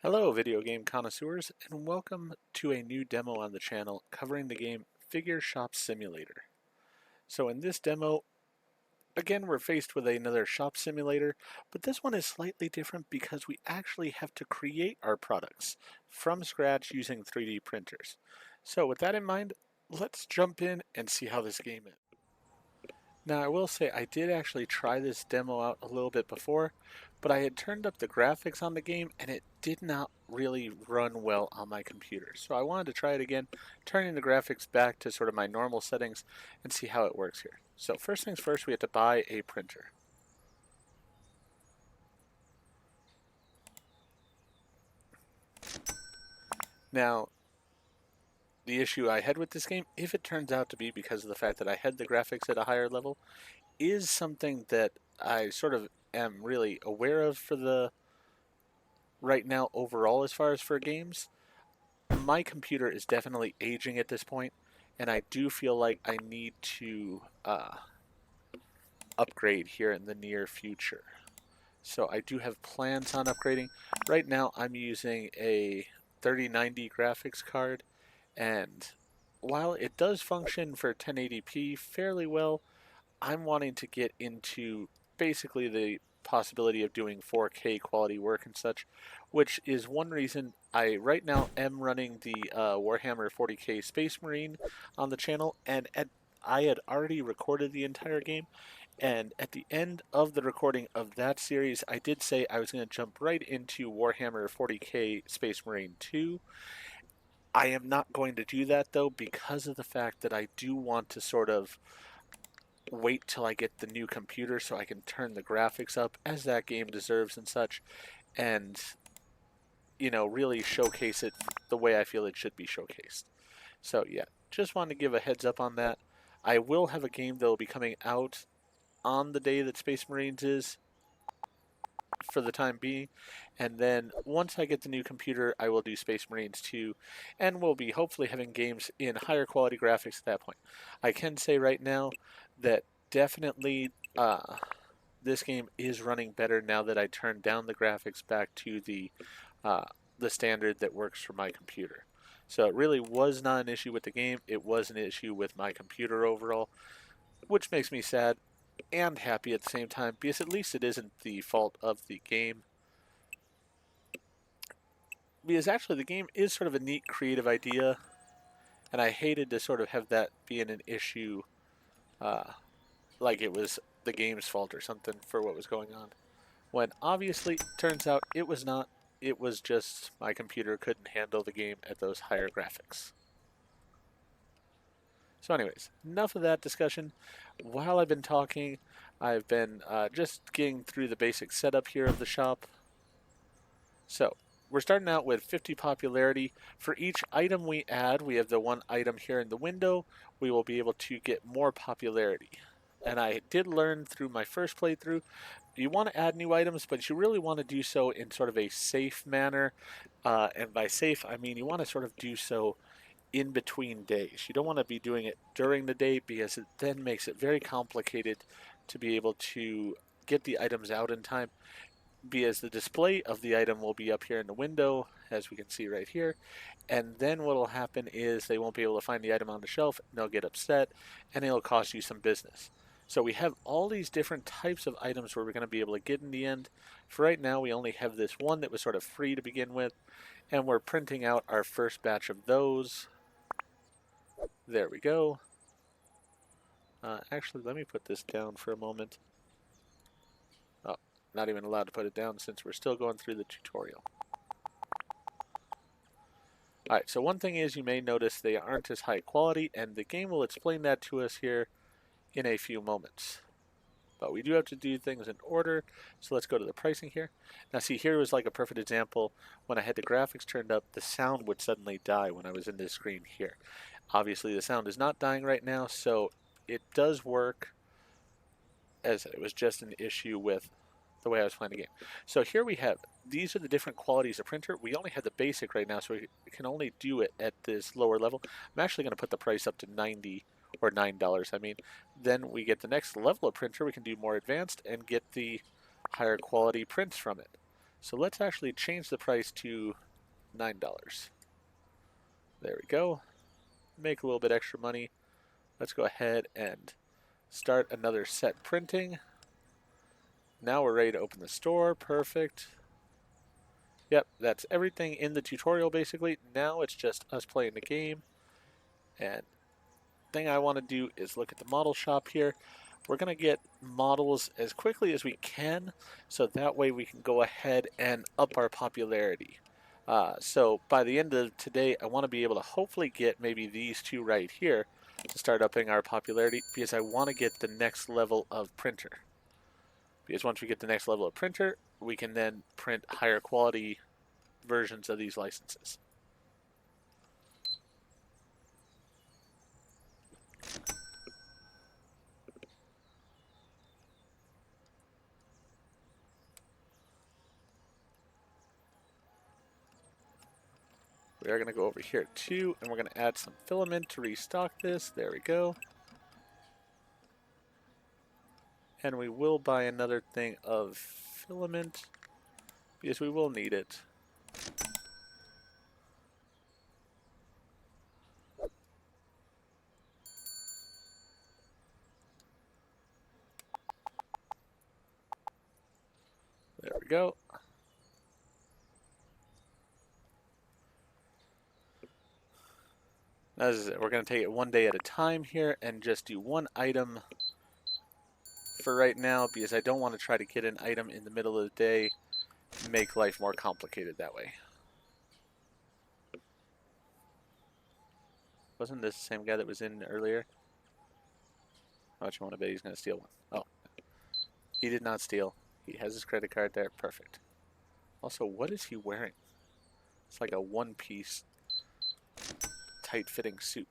Hello video game connoisseurs, and welcome to a new demo on the channel covering the game Figure Shop Simulator. So in this demo, again we're faced with another shop simulator, but this one is slightly different because we actually have to create our products from scratch using 3D printers. So with that in mind, let's jump in and see how this game is. Now I will say I did actually try this demo out a little bit before, but I had turned up the graphics on the game and it did not really run well on my computer. So I wanted to try it again, turning the graphics back to sort of my normal settings and see how it works here. So first things first, we have to buy a printer. Now, the issue I had with this game, if it turns out to be because of the fact that I had the graphics at a higher level, is something that I sort of am really aware of for the right now overall as far as for games. My computer is definitely aging at this point, and I do feel like I need to upgrade here in the near future. So I do have plans on upgrading. Right now I'm using a 3090 graphics card, and while it does function for 1080p fairly well, I'm wanting to get into basically the possibility of doing 4K quality work and such, which is one reason I right now am running the Warhammer 40K Space Marine on the channel, and I had already recorded the entire game, and at the end of the recording of that series, I did say I was going to jump right into Warhammer 40K Space Marine 2. I am not going to do that though because of the fact that I do want to sort of wait till I get the new computer so I can turn the graphics up as that game deserves and such, and really showcase it the way I feel it should be showcased. So yeah, just wanted to give a heads up on that. I will have a game that will be coming out on the day that Space Marines is for the time being, and then once I get the new computer I will do Space Marines 2, and we'll be hopefully having games in higher quality graphics at that point. I can say right now that definitely this game is running better now that I turned down the graphics back to uh, the standard that works for my computer. So it really was not an issue with the game, it was an issue with my computer overall, which makes me sad and happy at the same time because at least it isn't the fault of the game. Because actually the game is sort of a neat creative idea, and I hated to sort of have that being an issue, uh, like it was the game's fault or something for what was going on. When obviously turns out it was not. It was just my computer couldn't handle the game at those higher graphics. So anyways, enough of that discussion. While I've been talking, I've been just getting through the basic setup here of the shop. So we're starting out with 50 popularity. For each item we add, we have the one item here in the window, we will be able to get more popularity. And I did learn through my first playthrough, you want to add new items, but you really want to do so in sort of a safe manner. And by safe, I mean you want to sort of do so in between days. You don't want to be doing it during the day because it then makes it very complicated to be able to get the items out in time, because the display of the item will be up here in the window, as we can see right here, and then what will happen is they won't be able to find the item on the shelf, and they'll get upset, and it'll cost you some business. So we have all these different types of items where we're going to be able to get in the end. For right now, we only have this one that was sort of free to begin with, and we're printing out our first batch of those. There we go. Actually, let me put this down for a moment. Oh, not even allowed to put it down since we're still going through the tutorial. Alright, so one thing is you may notice they aren't as high quality, and the game will explain that to us here in a few moments. But we do have to do things in order, so let's go to the pricing here. Now see, here was like a perfect example. When I had the graphics turned up, the sound would suddenly die when I was in this screen here. Obviously the sound is not dying right now, so it does work, as it was just an issue with the way I was playing the game. So here we have, these are the different qualities of printer. We only have the basic right now, so we can only do it at this lower level. I'm actually going to put the price up to 90 or $9, I mean. Then we get the next level of printer, we can do more advanced and get the higher quality prints from it. So let's actually change the price to $9. There we go. Make a little bit extra money. Let's go ahead and start another set printing. Now we're ready to open the store. Perfect. Yep, that's everything in the tutorial basically. Now it's just us playing the game. And thing I want to do is look at the model shop here. We're going to get models as quickly as we can, so that way we can go ahead and up our popularity. So by the end of today, I want to be able to hopefully get maybe these two right here to start upping our popularity, because I want to get the next level of printer. Because once we get the next level of printer, we can then print higher quality versions of these licenses. We are going to go over here too, and we're going to add some filament to restock this. There we go. And we will buy another thing of filament, because we will need it. There we go. As we're going to take it one day at a time here and just do one item for right now, because I don't want to try to get an item in the middle of the day and make life more complicated that way. Wasn't this the same guy that was in earlier? How much you want to bet he's going to steal one? Oh, he did not steal. He has his credit card there. Perfect. Also, what is he wearing? It's like a one-piece, tight-fitting suit.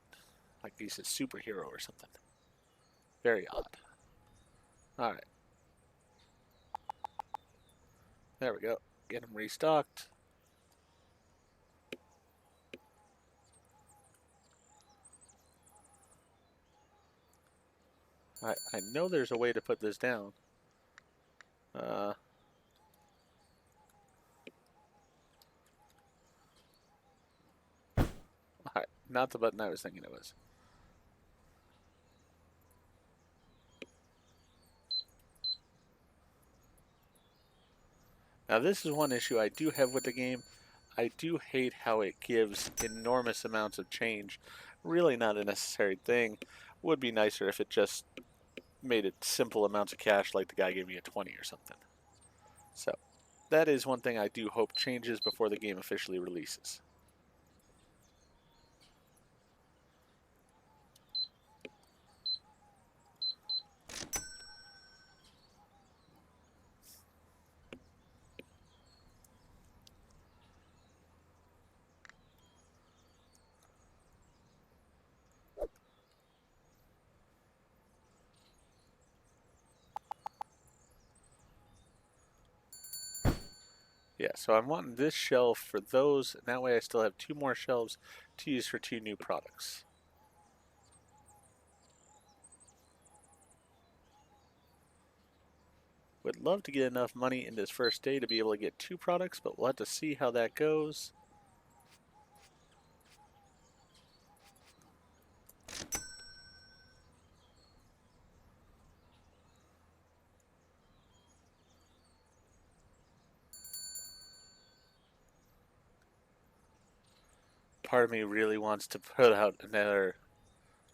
Like he's a superhero or something. Very odd. Alright. There we go. Get him restocked. I know there's a way to put this down. Alright, not the button I was thinking it was. Now this is one issue I do have with the game. I do hate how it gives enormous amounts of change. Really not a necessary thing. Would be nicer if it just made it simple amounts of cash, like the guy gave me a 20 or something. So that is one thing I do hope changes before the game officially releases. Yeah, so I'm wanting this shelf for those, and that way I still have two more shelves to use for two new products. Would love to get enough money in this first day to be able to get two products, but we'll have to see how that goes. Part of me really wants to put out another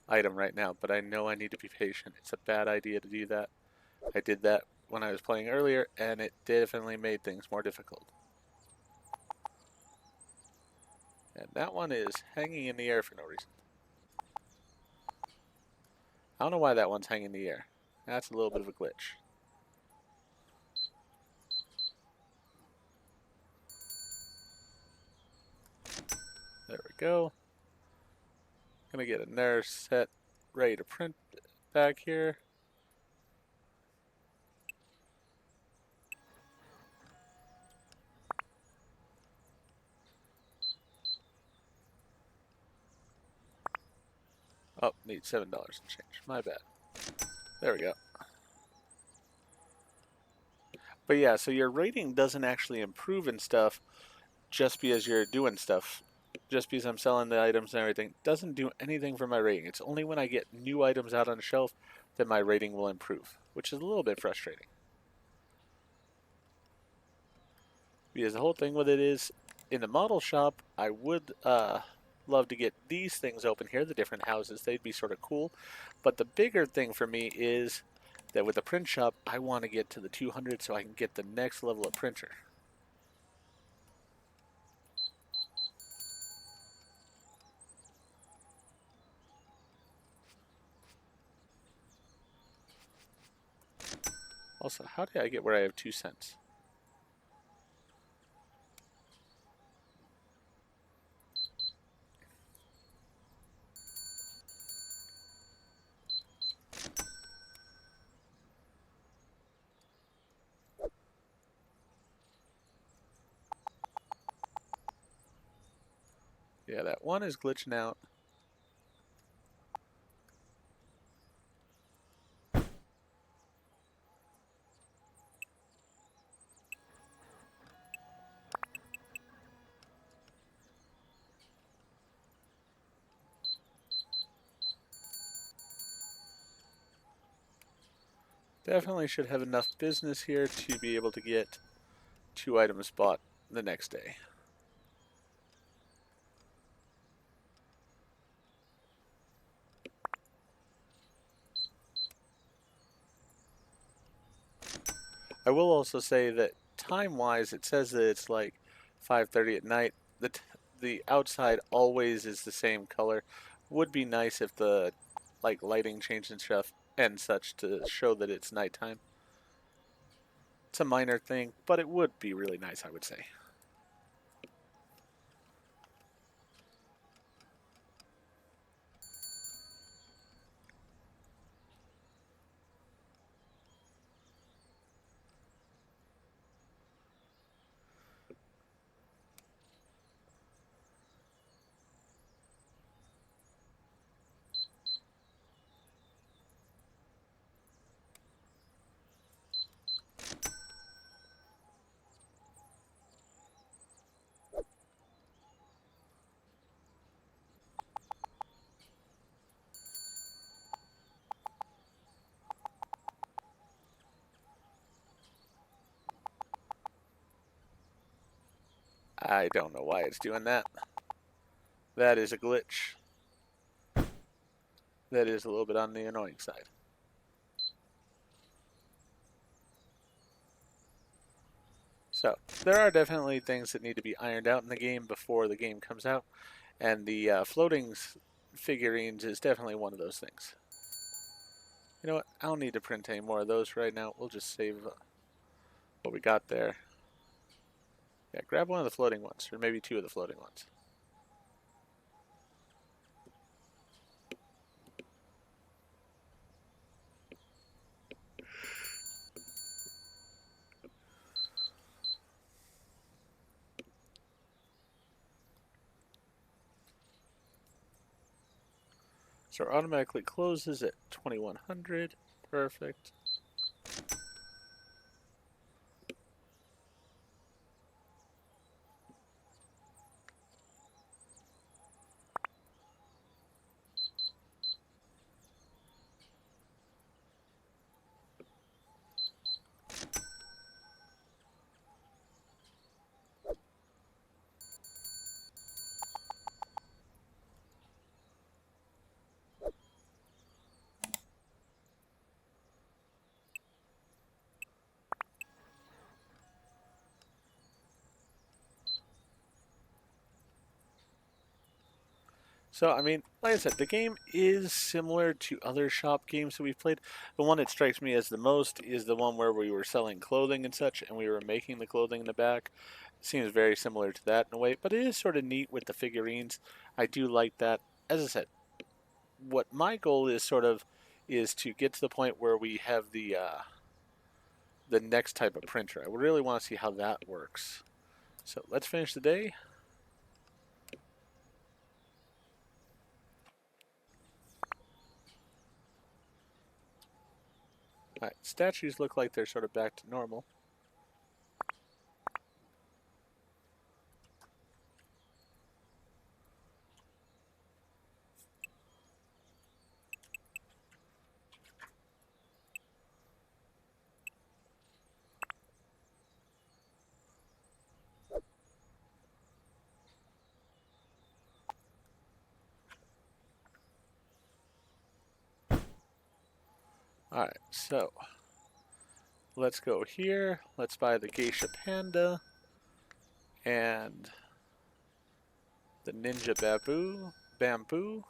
item right now, but I know I need to be patient. It's a bad idea to do that. I did that when I was playing earlier, and it definitely made things more difficult. And that one is hanging in the air for no reason. I don't know why that one's hanging in the air. That's a little bit of a glitch. There we go. Gonna get another set ready to print back here. Oh, need $7 and change. My bad. There we go. But yeah, so your rating doesn't actually improve and stuff just because you're doing stuff. Just because I'm selling the items and everything doesn't do anything for my rating. It's only when I get new items out on the shelf that my rating will improve, which is a little bit frustrating. Because the whole thing with it is, in the model shop, I would love to get these things open here, the different houses. They'd be sort of cool. But the bigger thing for me is that with the print shop, I want to get to the 200 so I can get the next level of printer. Also, how did I get where I have 2 cents? Yeah, that one is glitching out. Definitely should have enough business here to be able to get 2 items bought the next day. I will also say that time-wise, it says that it's like 5:30 at night. The outside always is the same color. Would be nice if the like lighting changed and stuff and such to show that it's nighttime. It's a minor thing, but it would be really nice, I would say. I don't know why it's doing that. That is a glitch. That is a little bit on the annoying side. So, there are definitely things that need to be ironed out in the game before the game comes out, and the floating figurines is definitely one of those things. You know what? I don't need to print any more of those right now. We'll just save what we got there. Yeah, grab one of the floating ones, or maybe 2 of the floating ones. So it automatically closes at 2100. Perfect. So, I mean, like I said, the game is similar to other shop games that we've played. The one that strikes me as the most is the one where we were selling clothing and such, and we were making the clothing in the back. It seems very similar to that in a way, but it is sort of neat with the figurines. I do like that. As I said, what my goal is sort of is to get to the point where we have the next type of printer. I really want to see how that works. So let's finish the day. All right, statues look like they're sort of back to normal. Alright, so let's go here. Let's buy the Geisha Panda and the Ninja Bamboo.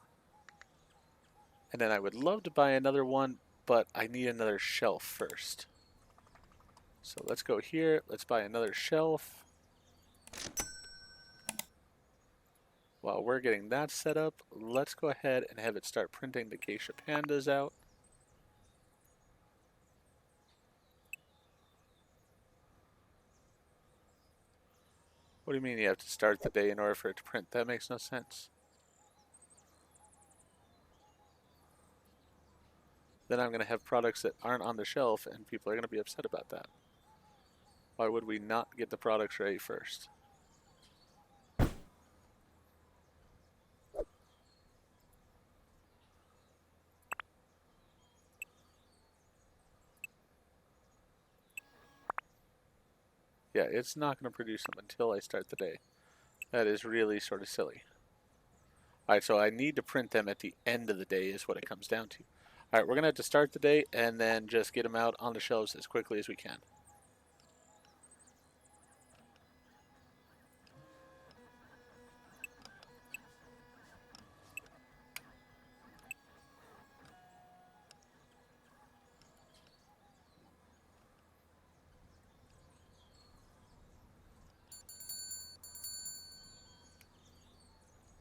And then I would love to buy another one, but I need another shelf first. So let's go here. Let's buy another shelf. While we're getting that set up, let's go ahead and have it start printing the Geisha Pandas out. What do you mean you have to start the day in order for it to print? That makes no sense. Then I'm going to have products that aren't on the shelf and people are going to be upset about that. Why would we not get the products ready first? Yeah, it's not going to produce them until I start the day. That is really sort of silly. Alright, so I need to print them at the end of the day is what it comes down to. Alright, we're going to have to start the day and then just get them out on the shelves as quickly as we can.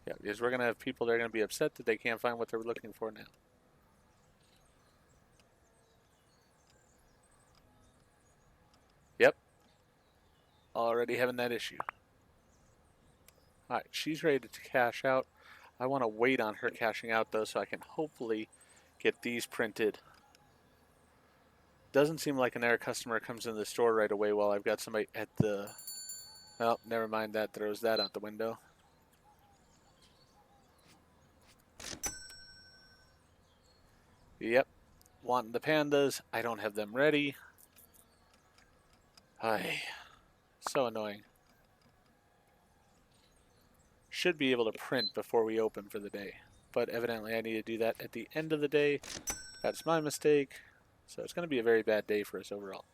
Yeah, because we're going to have people that are going to be upset that they can't find what they're looking for now. Yep. Already having that issue. Alright, she's ready to cash out. I want to wait on her cashing out though so I can hopefully get these printed. Doesn't seem like an air customer comes in the store right away while I've got somebody at the... Oh, never mind, that throws that out the window. Yep. Wanting the pandas. I don't have them ready. Ay. So annoying. Should be able to print before we open for the day. But evidently I need to do that at the end of the day. That's my mistake. So it's going to be a very bad day for us overall.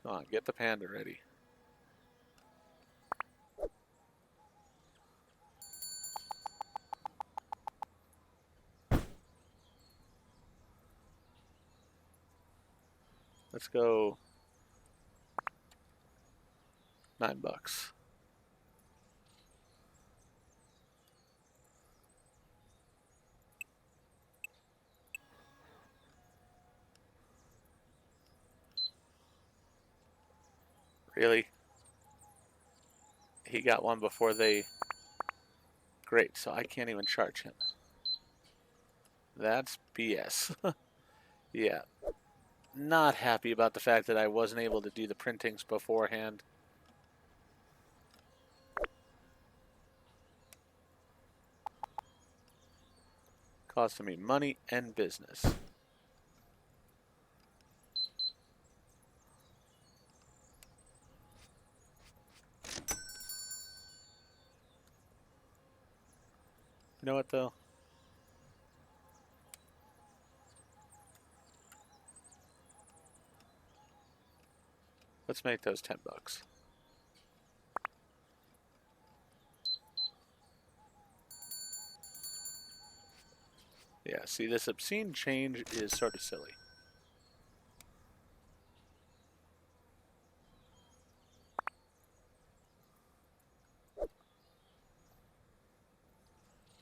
Come on, get the panda ready. Let's go $9. Really? He got one before they... Great, so I can't even charge him. That's BS. Yeah. Not happy about the fact that I wasn't able to do the printings beforehand. Costing me money and business. You know what though? Let's make those $10. Yeah, see, this obscene change is sort of silly.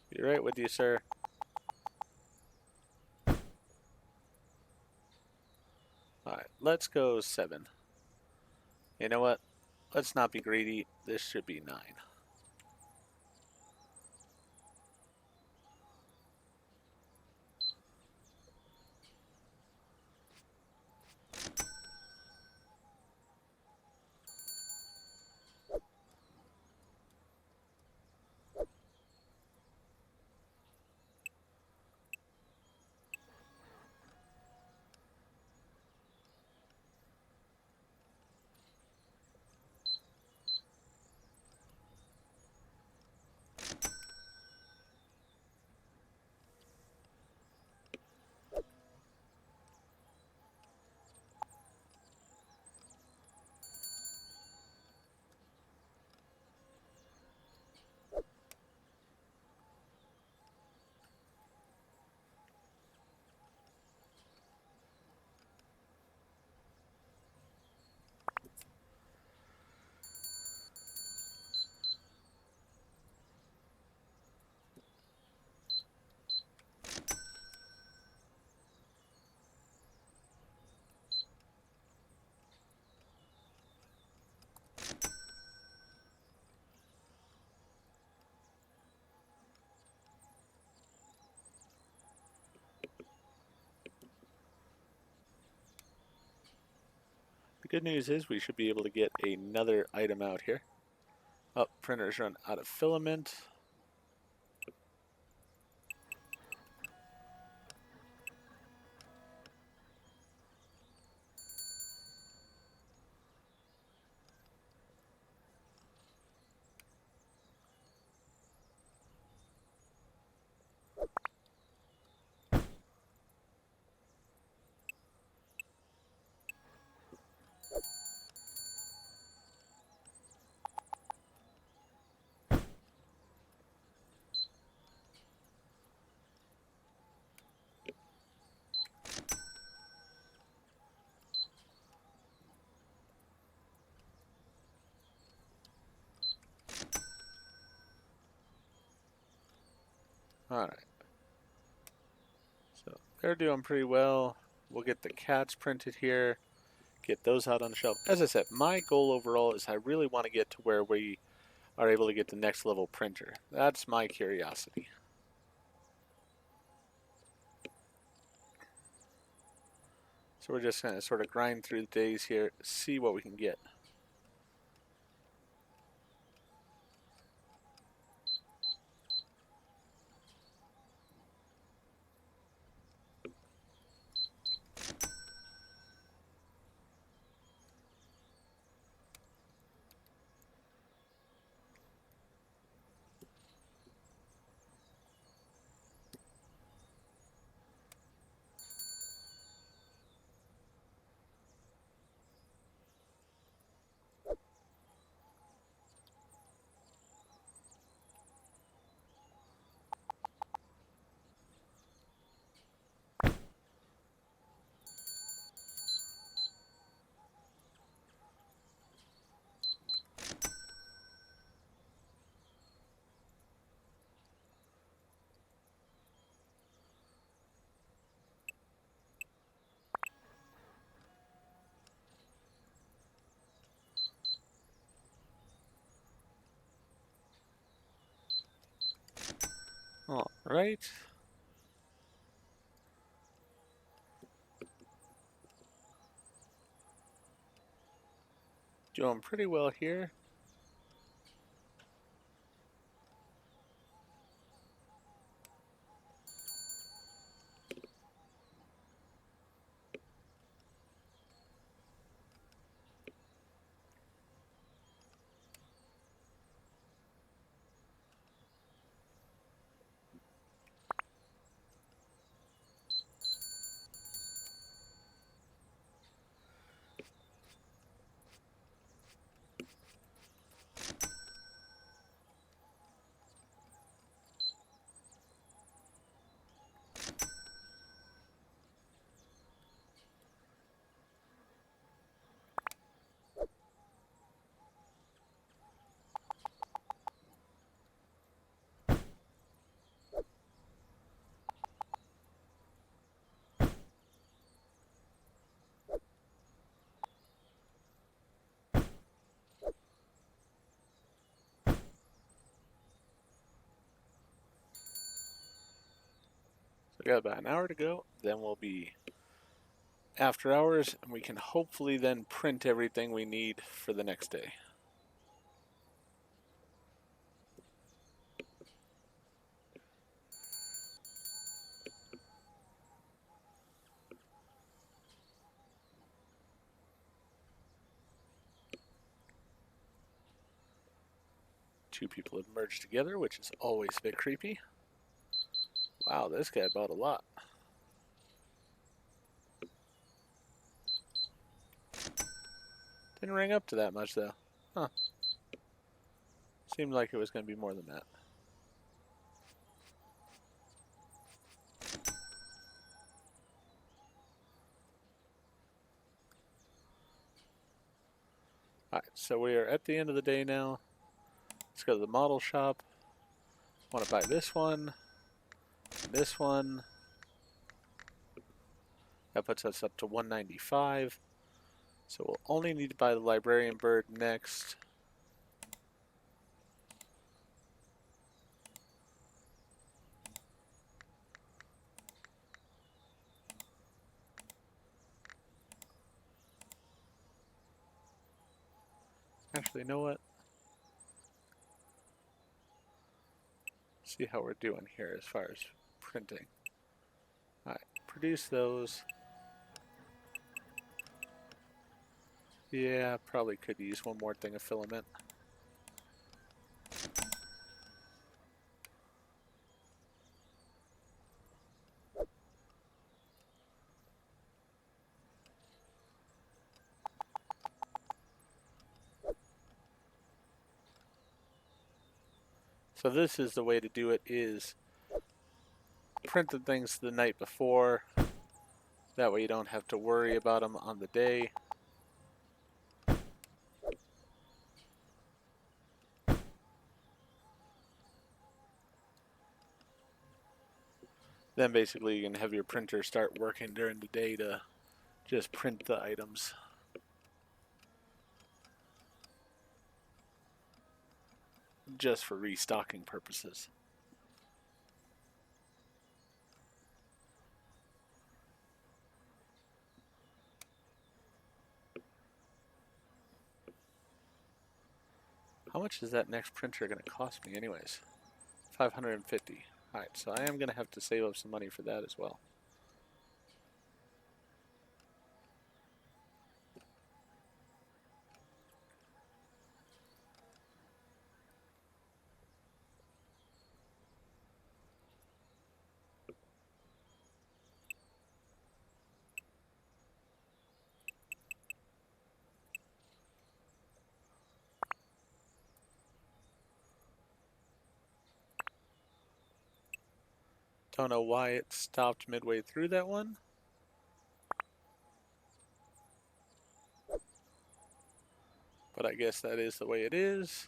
Be right with you, sir. Alright, let's go 7. You know what? Let's not be greedy. This should be 9. good news is we should be able to get another item out here. Oh, printers run out of filament. Alright. So they're doing pretty well. We'll get the cats printed here, get those out on the shelf. As I said, my goal overall is I really want to get to where we are able to get the next level printer. That's my curiosity. So we're just going to sort of grind through the days here, see what we can get. All right. Doing pretty well here. So we got about an hour to go. Then we'll be after hours, and we can hopefully then print everything we need for the next day. Two people have merged together, which is always a bit creepy. Wow, this guy bought a lot. Didn't ring up to that much, though. Huh. Seemed like it was going to be more than that. Alright, so we are at the end of the day now. Let's go to the model shop. Want to buy this one. This one. That puts us up to 195. So we'll only need to buy the librarian bird next. Actually, you know what? See how we're doing here as far as printing. Alright, produce those. Yeah, probably could use one more thing of filament. So this is the way to do it, is print the things the night before. That way you don't have to worry about them on the day. Then basically you can have your printer start working during the day to just print the items. Just for restocking purposes. How much is that next printer going to cost me anyways? 550. Alright, so I am going to have to save up some money for that as well. Don't know why it stopped midway through that one. But I guess that is the way it is.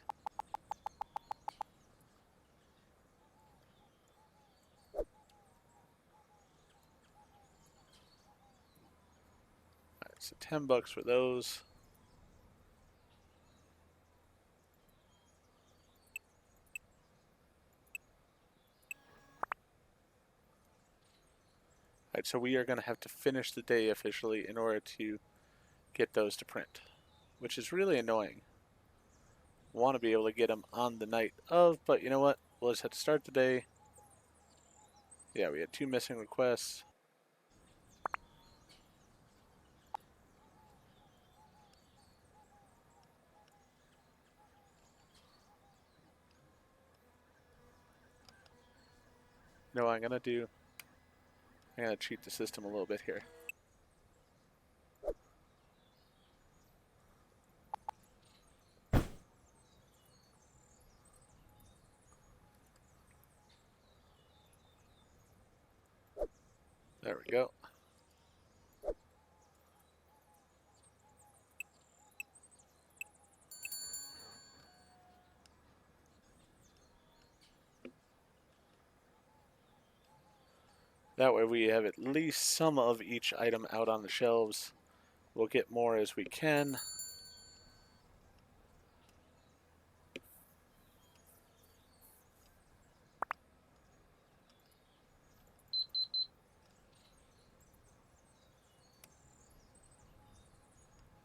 Alright, so 10 bucks for those. Alright, so we are going to have to finish the day officially in order to get those to print, which is really annoying. Want to be able to get them on the night of, but you know what? We'll just have to start the day. Yeah, we had 2 missing requests. You know what I'm going to do? I'm going to cheat the system a little bit here. There we go. That way we have at least some of each item out on the shelves. We'll get more as we can.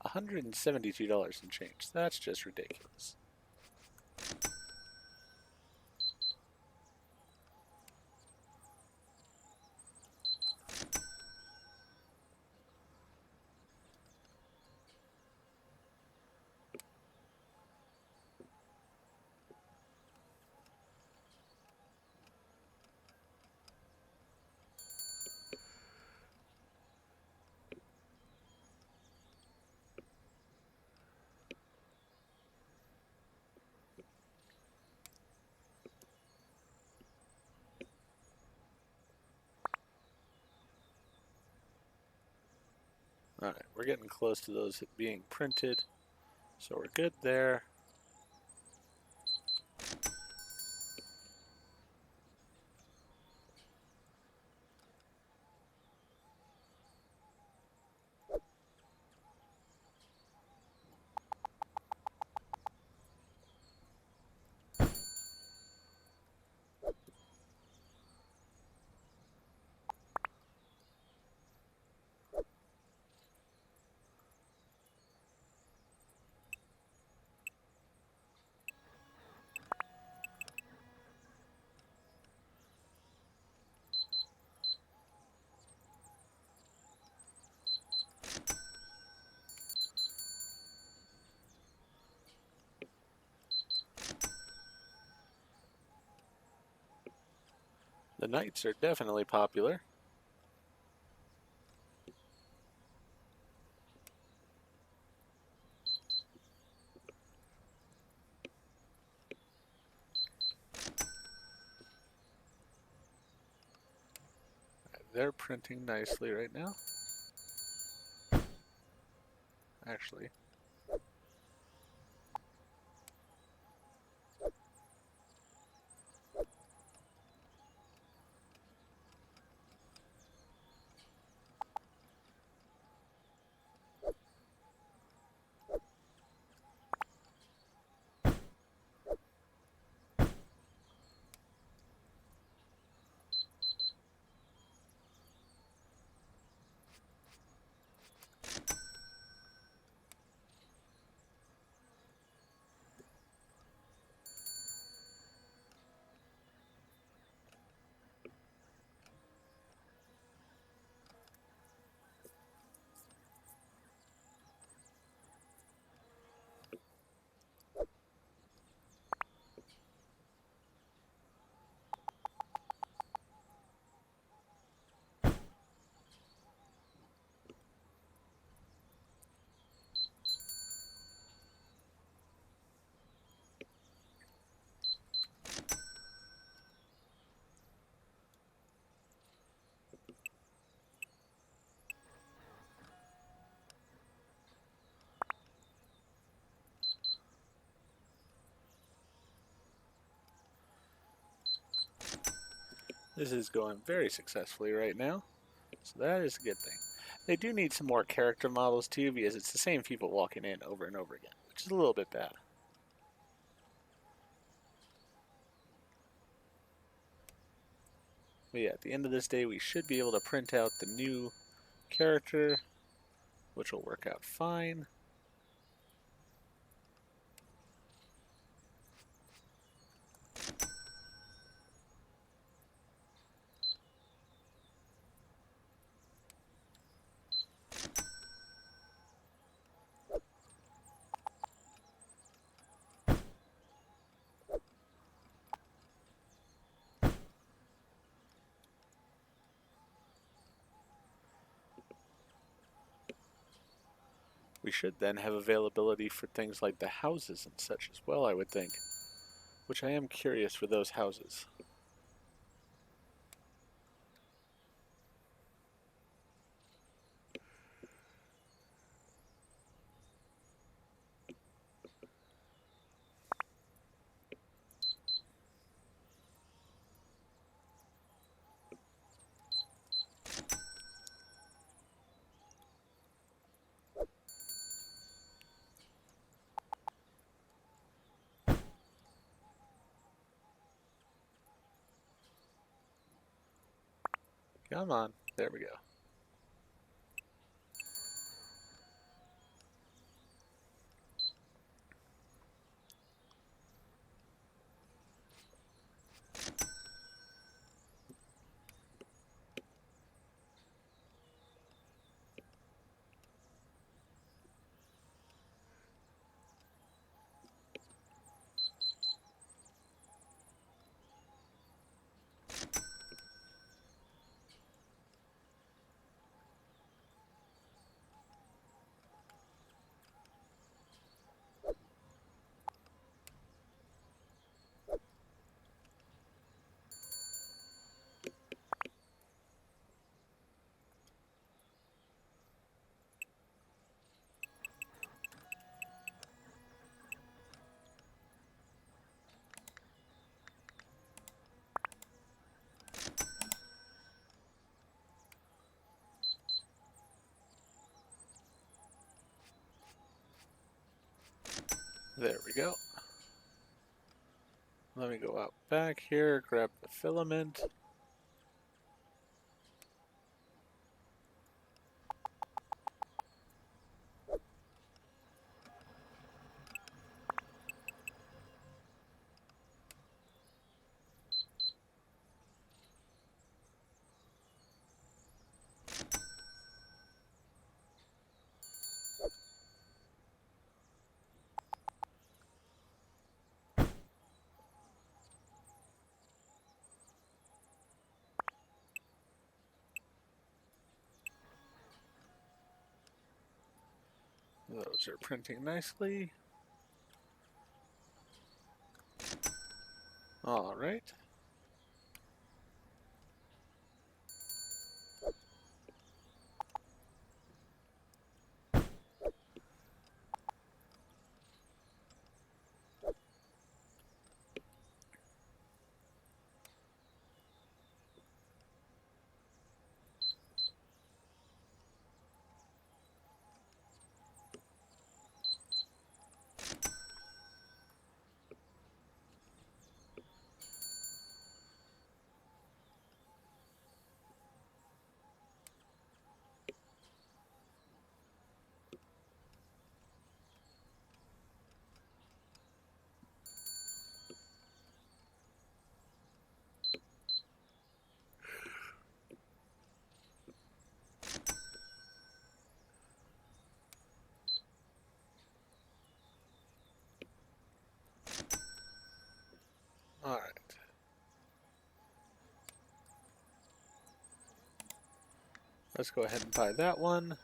$172 and change. That's just ridiculous. Alright, we're getting close to those being printed, so we're good there. The knights are definitely popular. They're printing nicely right now. Actually, this is going very successfully right now. So that is a good thing. They do need some more character models too, because it's the same people walking in over and over again, which is a little bit bad. But yeah, at the end of this day, we should be able to print out the new character, which will work out fine. We should then have availability for things like the houses and such as well, I would think. Which I am curious for those houses. Come on. There we go. There we go. Let me go out back here, grab the filament. Those are printing nicely. All right. All right. Let's go ahead and buy that one,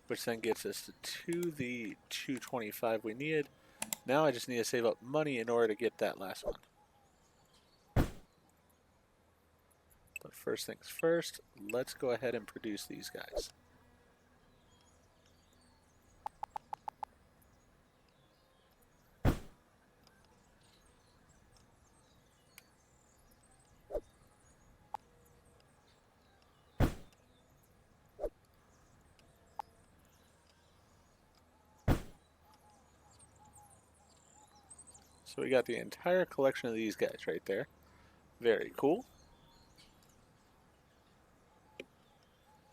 which then gets us to the 225 we needed. Now I just need to save up money in order to get that last one. But first things first, let's go ahead and produce these guys. So we got the entire collection of these guys right there. Very cool.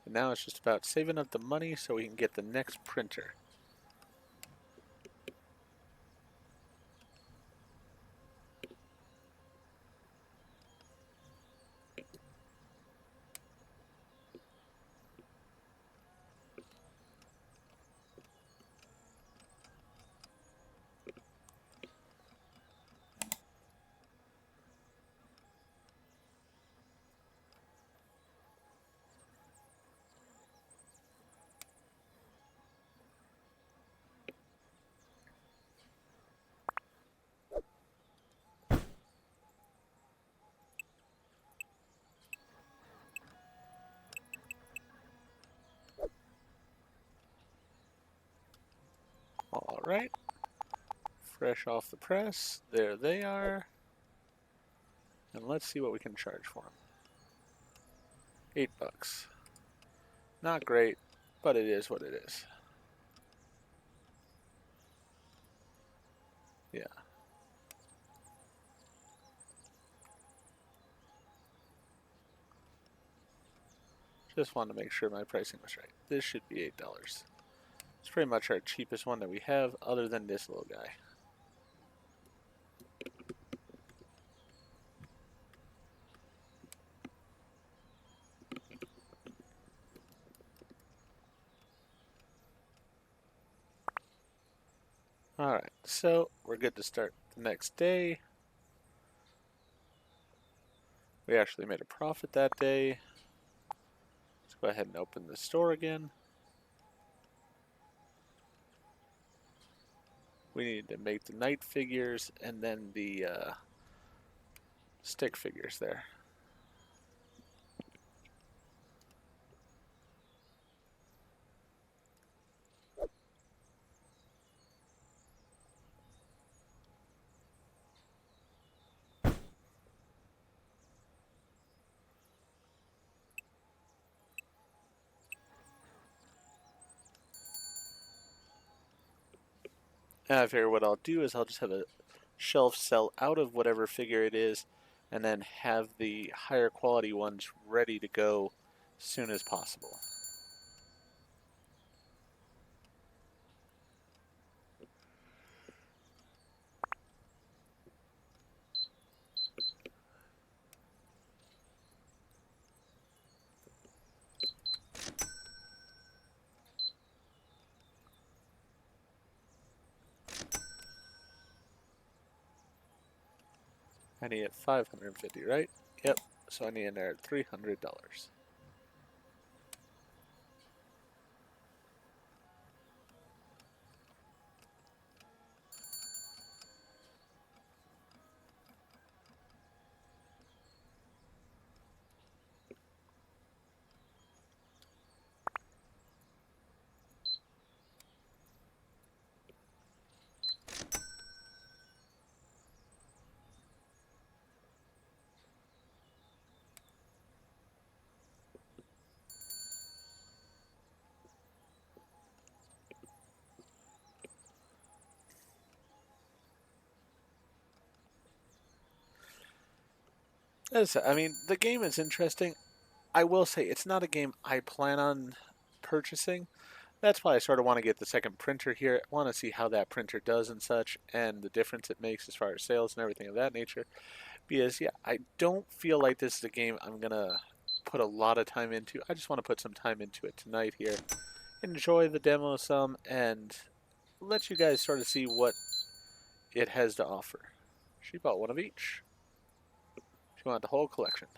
And now it's just about saving up the money so we can get the next printer. All right. Fresh off the press. There they are. And let's see what we can charge for them. $8. Not great, but it is what it is. Yeah. Just wanted to make sure my pricing was right. This should be $8. It's pretty much our cheapest one that we have, other than this little guy. Alright, so we're good to start the next day. We actually made a profit that day. Let's go ahead and open the store again. We need to make the knight figures and then the stick figures there. And I figure what I'll do is I'll just have a shelf sell out of whatever figure it is, and then have the higher quality ones ready to go as soon as possible. I need it 550, right? Yep. So I need in there at $300. I mean, the game is interesting. I will say it's not a game I plan on purchasing. That's why I sort of want to get the second printer here. I want to see how that printer does and such, and the difference it makes as far as sales and everything of that nature. Because, yeah, I don't feel like this is a game I'm going to put a lot of time into. I just want to put some time into it tonight here. Enjoy the demo some, and let you guys sort of see what it has to offer. She bought one of each. She wanted the whole collection.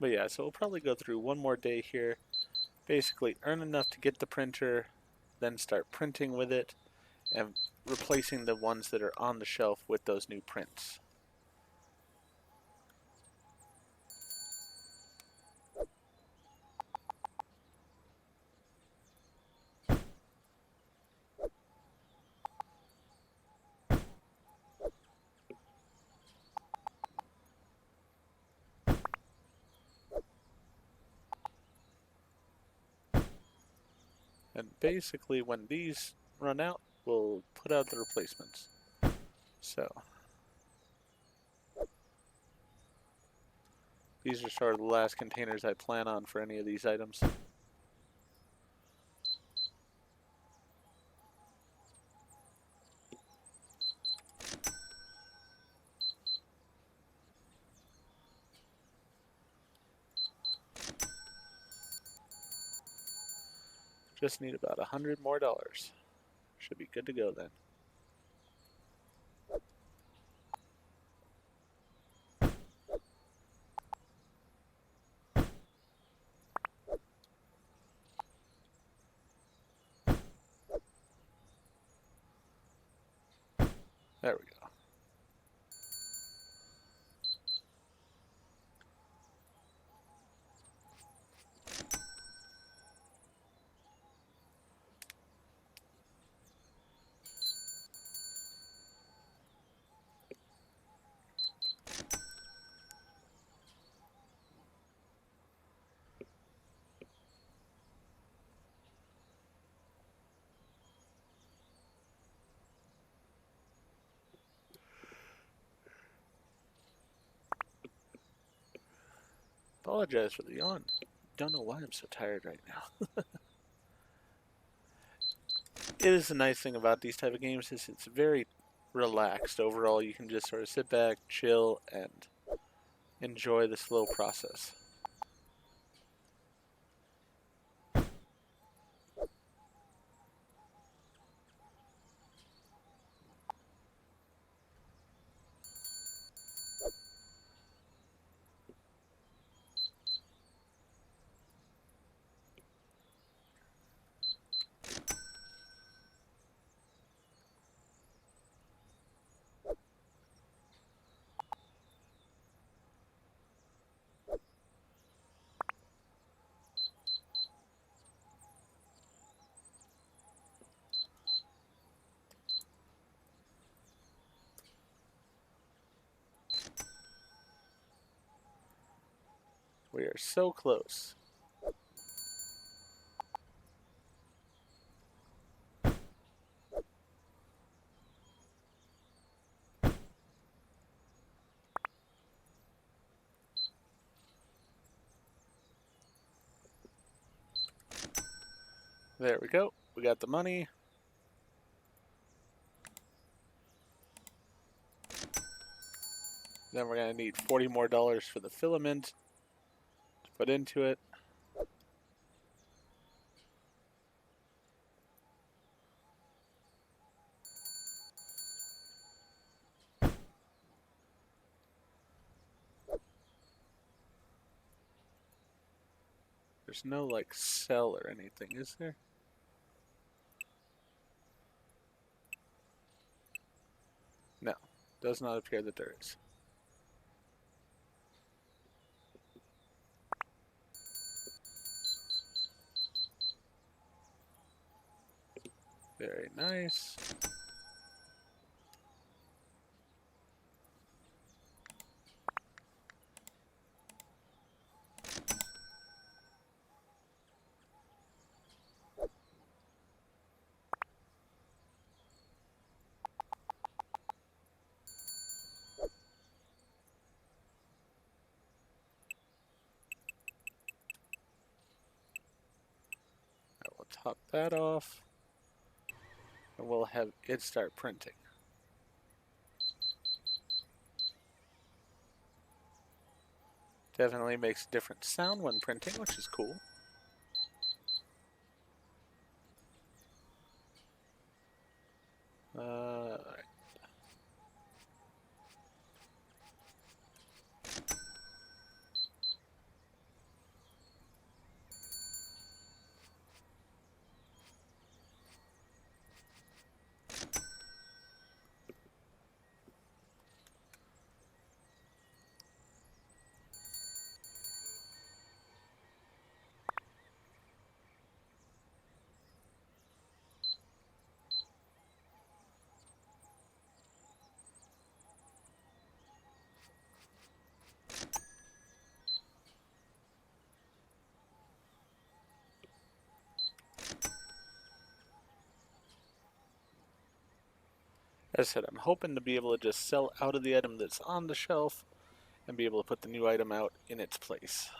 But yeah, so we'll probably go through one more day here. Basically, earn enough to get the printer, then start printing with it, and replacing the ones that are on the shelf with those new prints. And basically, when these run out, we'll put out the replacements. So, these are sort of the last containers I plan on for any of these items. Just need about $100 more. Should be good to go then. There we go. Apologize for the yawn. Don't know why I'm so tired right now. It is the nice thing about these type of games is it's very relaxed overall. You can just sort of sit back, chill, and enjoy the slow process. We are so close. There we go. We got the money. Then we're going to need $40 more for the filament to put into it. There's no like cell or anything, is there? No, does not appear that there is. Very nice. I will top that off. And we'll have it start printing. Definitely makes a different sound when printing, which is cool. Alright. As I said, I'm hoping to be able to just sell out of the item that's on the shelf and be able to put the new item out in its place.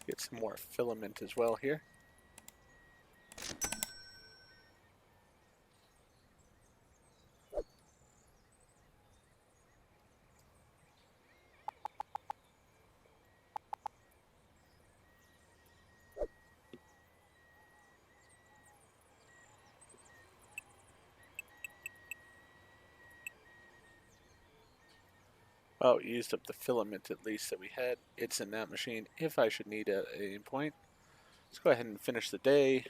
Let's get some more filament as well here. Oh, used up the filament at least that we had. It's in that machine if I should need it at any point. Let's go ahead and finish the day.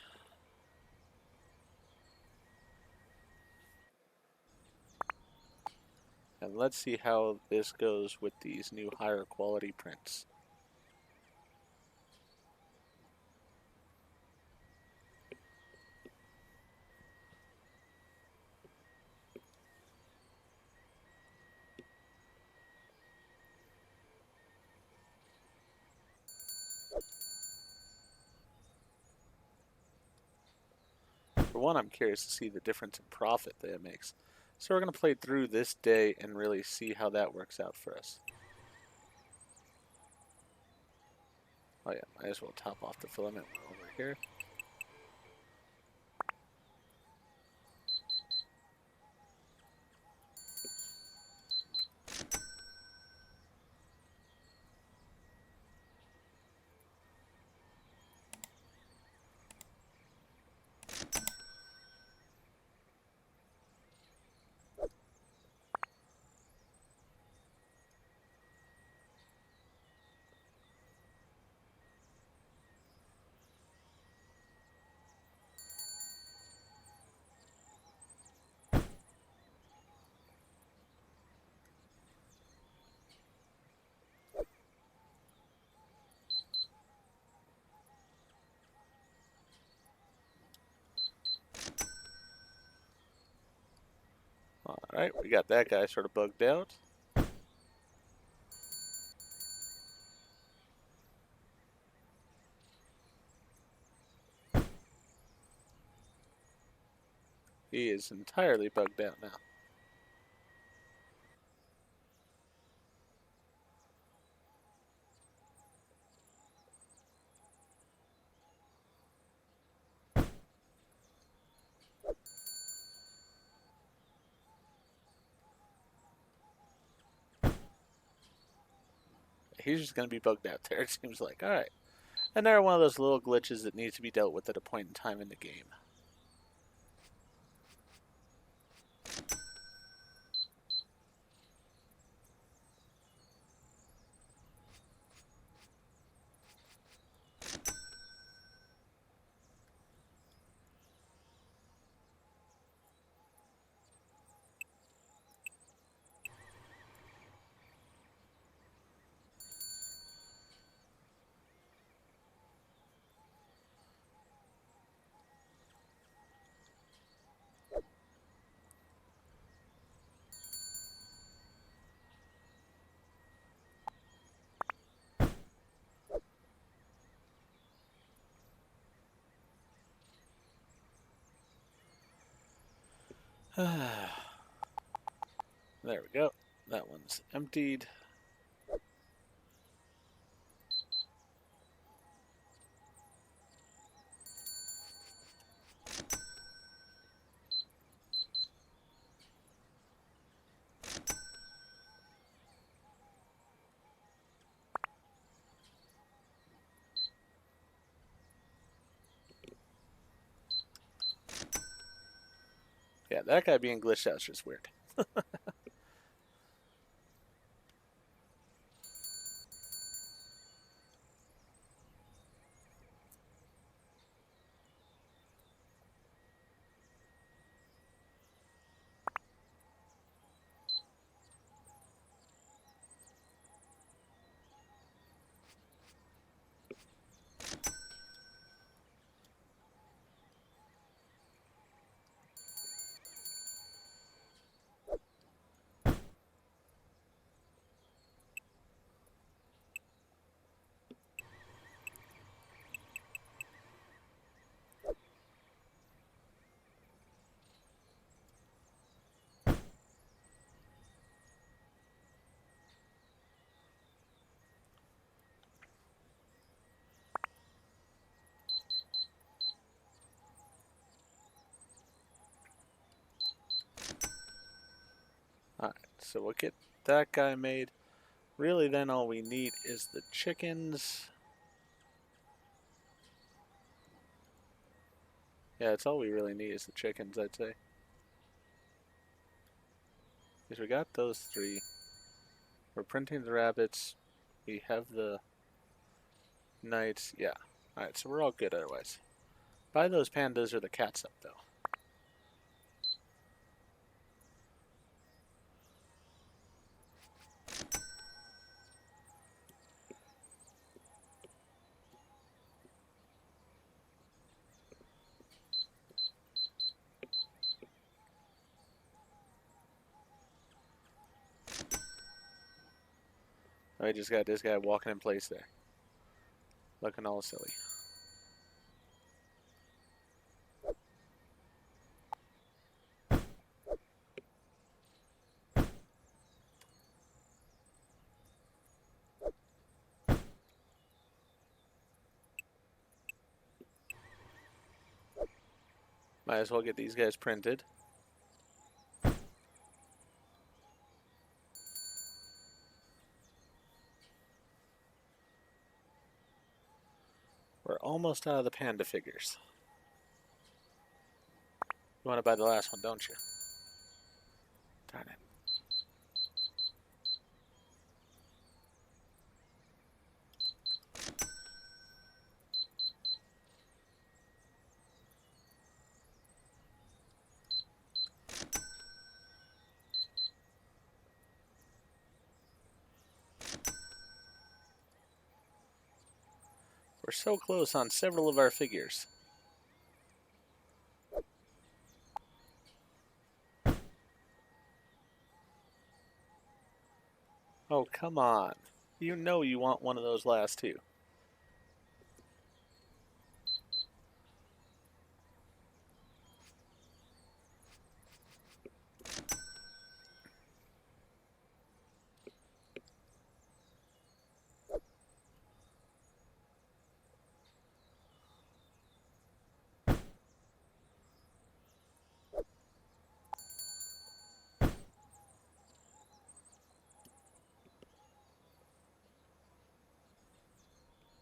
And let's see how this goes with these new higher quality prints. For one, I'm curious to see the difference in profit that it makes. So we're going to play through this day and really see how that works out for us. Oh yeah, might as well top off the filament over here. Alright, we got that guy sort of bugged out. He is entirely bugged out now. He's just going to be bugged out there, it seems like. Alright. Another one of those little glitches that needs to be dealt with at a point in time in the game. There we go. That one's emptied. Yeah, that guy being glitched out is just weird. Alright, so we'll get that guy made. Really, then all we need is the chickens. Yeah, that's all we really need is the chickens, I'd say. Because we got those three. We're printing the rabbits. We have the knights. Yeah. Alright, so we're all good otherwise. Buy those pandas or the cats up, though. I just got this guy walking in place there. Looking all silly. Might as well get these guys printed. We're almost out of the panda figures. You want to buy the last one, don't you? Darn it. We're so close on several of our figures. Oh, come on. You know you want one of those last two.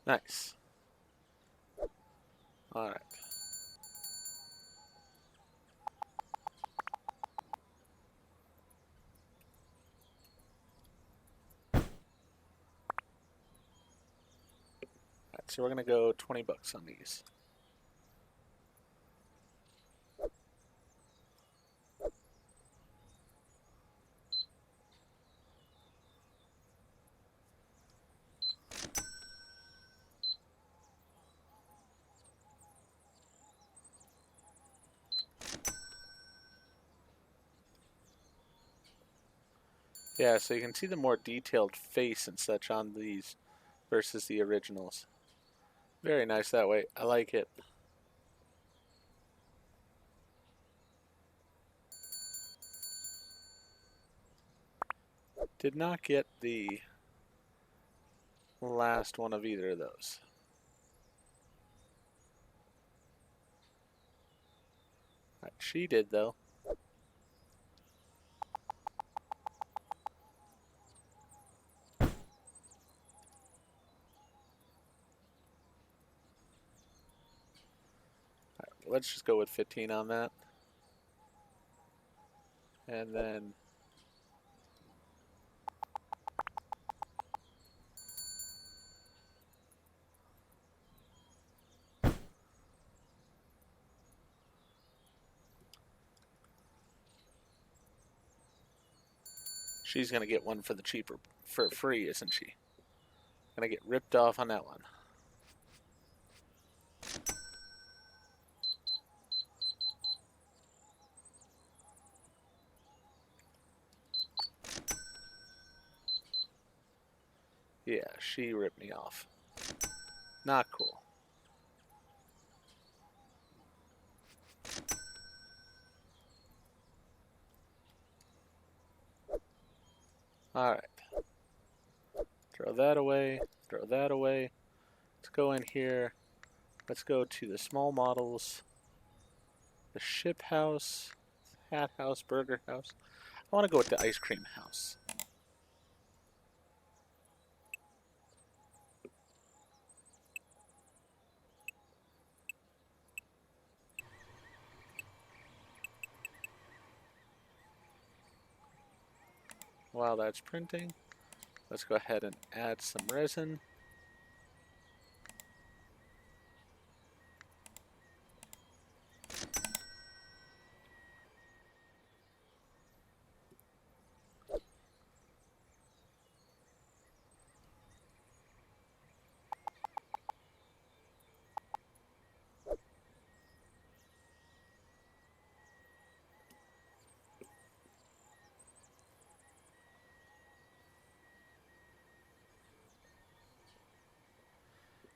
Nice. Alright. Alright, so we're going to go 20 bucks on these. Yeah, so you can see the more detailed face and such on these versus the originals. Very nice that way. I like it. Did not get the last one of either of those. Right, she did though. Right, let's just go with 15 on that. And then she's gonna get one for the cheaper, for free, isn't she? Gonna get ripped off on that one. Yeah, she ripped me off. Not cool. Alright. Throw that away. Throw that away. Let's go in here. Let's go to the small models. The ship house. Hat house. Burger house. I want to go with the ice cream house. While that's printing, let's go ahead and add some resin.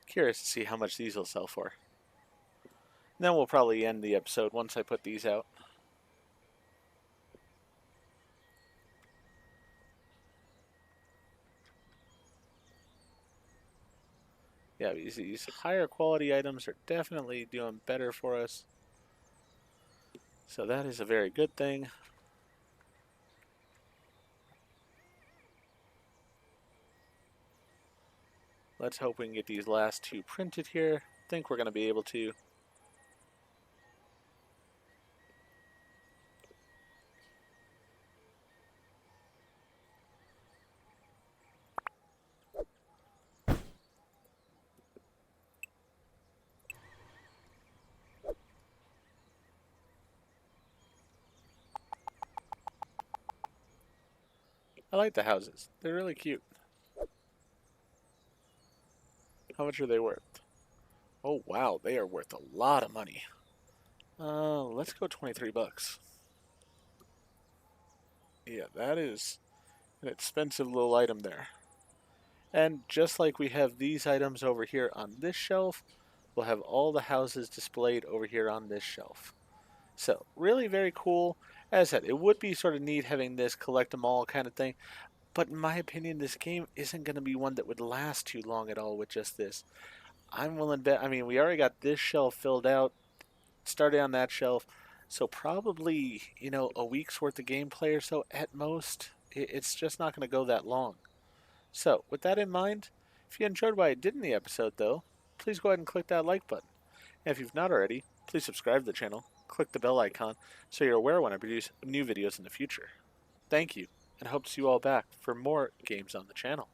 Curious to see how much these will sell for. And then we'll probably end the episode once I put these out. Yeah, these higher quality items are definitely doing better for us. So that is a very good thing. Let's hope we can get these last two printed here. I think we're going to be able to. I like the houses. They're really cute. How much are they worth? Oh wow, they are worth a lot of money. Let's go 23 bucks. Yeah, that is An expensive little item there. And just like we have these items over here on this shelf, we'll have all the houses displayed over here on this shelf. So really very cool. As I said, it would be sort of neat having this collect them all kind of thing. But in my opinion, this game isn't going to be one that would last too long at all with just this. I'm willing to bet. I mean, we already got this shelf filled out, started on that shelf. So probably, a week's worth of gameplay or so at most. It's just not going to go that long. So, with that in mind, if you enjoyed what I did in the episode, though, please go ahead and click that like button. And if you've not already, please subscribe to the channel, click the bell icon, so you're aware when I produce new videos in the future. Thank you, and hope to see you all back for more games on the channel.